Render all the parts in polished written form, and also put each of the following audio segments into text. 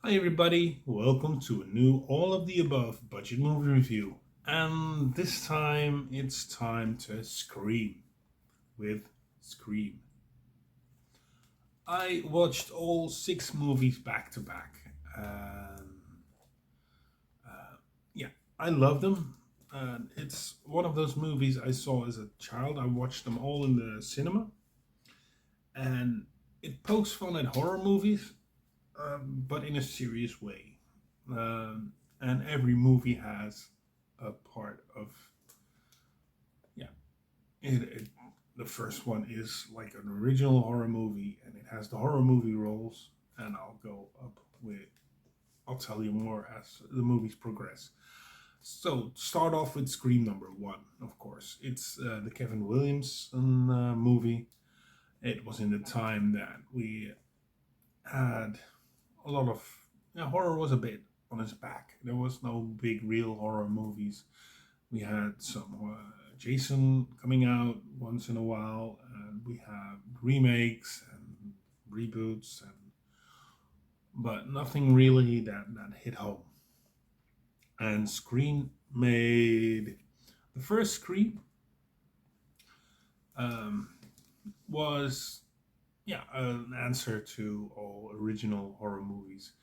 Hi, everybody. Welcome to a new All of the Above budget movie review. And this time it's time to scream with Scream. I watched all six movies back to back. Yeah, I love them. It's one of those movies I saw as a child. I watched them all in the cinema. And it pokes fun at horror movies, but in a serious way. And every movie has a part of yeah. It the first one is like an original horror movie, and it has the horror movie roles. And I'll go up with. I'll tell you more as the movies progress. So start off with Scream number one. Of course, it's the Kevin Williamson movie. It was in the time that we had a lot of horror was a bit on its back. There was no big real horror movies. We had some Jason coming out once in a while, and we have remakes and reboots, but nothing really that hit home. And Scream made the first Scream um, was an answer to all original horror movies.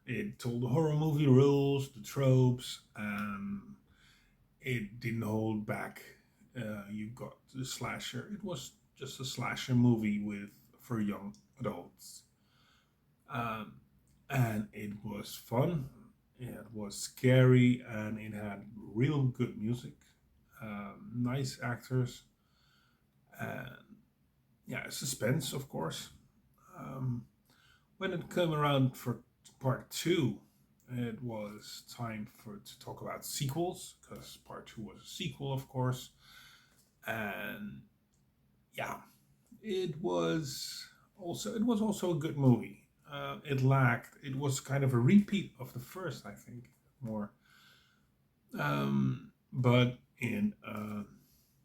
It told the horror movie rules, the tropes, and it didn't hold back. You got the slasher. It was just a slasher movie with for young adults, um, and it was fun. It was scary, and it had real good music, nice actors, and suspense, of course. Um, when it came around for part two, it was time for to talk about sequels because part two was a sequel, of course, and yeah, it was also a good movie. It lacked. It was kind of a repeat of the first, I think, more, but in a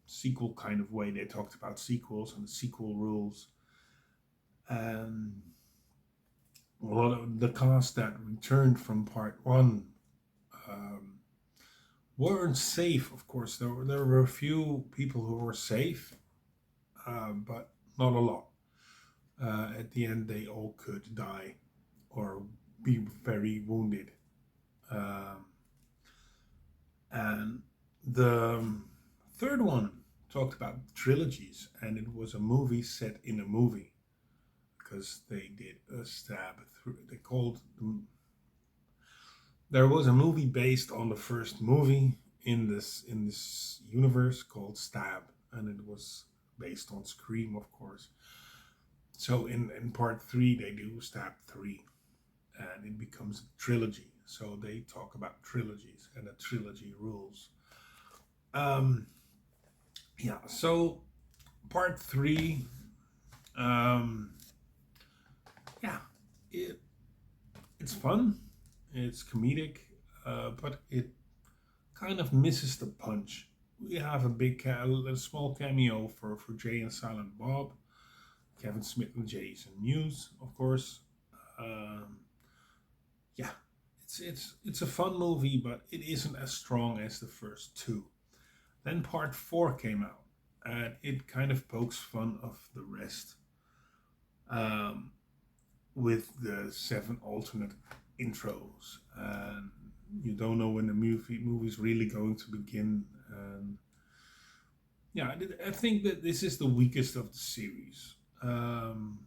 sequel kind of way. They talked about sequels and the sequel rules, and a lot of the cast that returned from part one um, weren't safe. Of course, there were a few people who were safe, but not a lot. At the end, they all could die or be very wounded. Um, and the third one talked about trilogies, and it was a movie set in a movie because they did a stab through. They called there was a movie based on the first movie in this universe called Stab, and it was based on Scream, of course. So in part three, they do Stab 3, and it becomes a trilogy. So they talk about trilogies and the trilogy rules. Um, so part three, um, yeah, it it's fun, it's comedic, but it kind of misses the punch. We have a small cameo for Jay and Silent Bob, Kevin Smith and Jason Mewes, of course. Um, yeah, it's a fun movie, but it isn't as strong as the first two. Then part four came out, and it kind of pokes fun of the rest, um, with the seven alternate intros, and you don't know when the movie's really going to begin. And yeah, I think that this is the weakest of the series, um,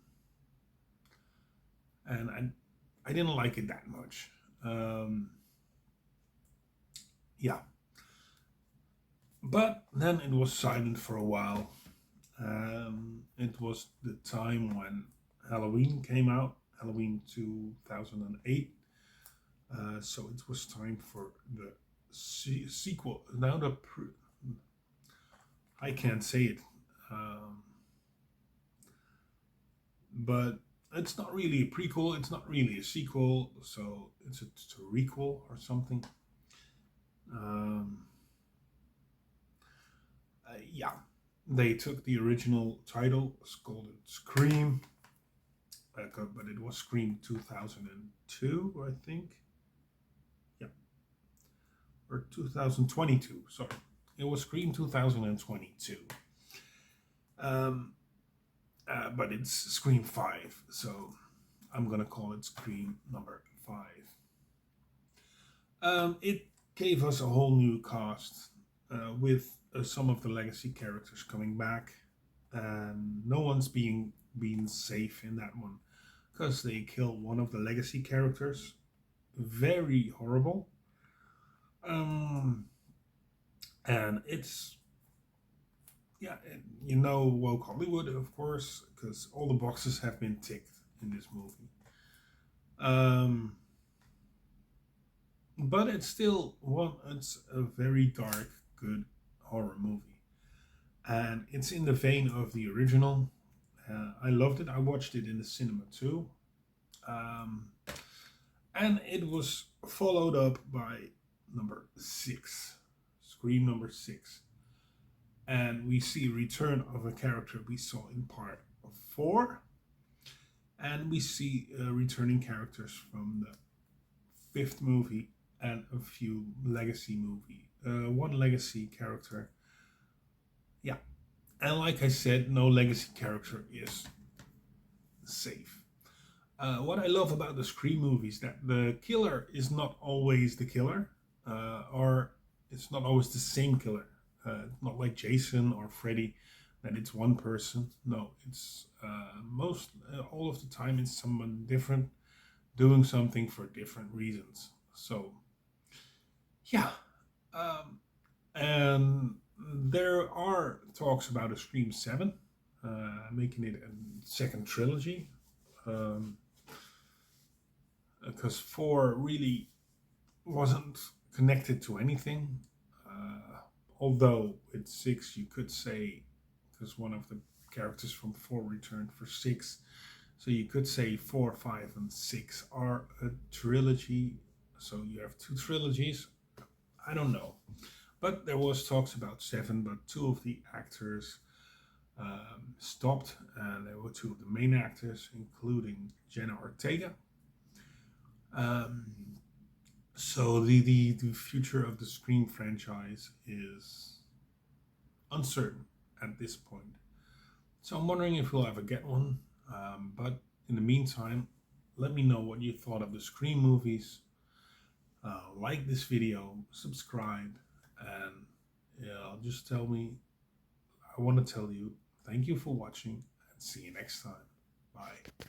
and I didn't like it that much. Um, yeah, but then it was silent for a while. It was the time when Halloween came out, Halloween 2008. So it was time for the sequel. Now I can't say it, um, but it's not really a prequel. It's not really a sequel. So it's a requel or something. Um, yeah, they took the original title, called it Scream, but it was Scream 2002, I think. Yeah, or 2022. Sorry, it was Scream 2022. Um, but it's Scream 5, so I'm gonna call it Scream number 5. It gave us a whole new cast with some of the legacy characters coming back, and no one's being safe in that one because they kill one of the legacy characters. Very horrible. Um, and it's yeah, you know, woke Hollywood, of course, because all the boxes have been ticked in this movie. Um, but it's still one. It's a very dark, good horror movie, and it's in the vein of the original. I loved it. I watched it in the cinema too, um, and it was followed up by number 6, Scream number 6, and we see return of a character we saw in part 4, and we see returning characters from the 5th movie and a few legacy movie. One legacy character, yeah, and like I said, no legacy character is safe. What I love about the Scream movies that the killer is not always the killer, or it's not always the same killer. Not like Jason or Freddy, that it's one person. No, it's most all of the time it's someone different doing something for different reasons. So yeah, um, and there are talks about a Scream 7, making it a second trilogy. Um, because 4 really wasn't connected to anything. Although with 6, you could say, because one of the characters from 4 returned for 6, so you could say 4, 5, and 6 are a trilogy. So you have 2 trilogies. I don't know. But there was talks about 7, but 2 of the actors stopped, and there were 2 of the main actors, including Jenna Ortega. Um, so the future of the Scream franchise is uncertain at this point. So I'm wondering if we'll ever get one. But in the meantime, let me know what you thought of the Scream movies. Like this video, subscribe, and yeah, just tell me. I want to tell you thank you for watching, and see you next time. Bye.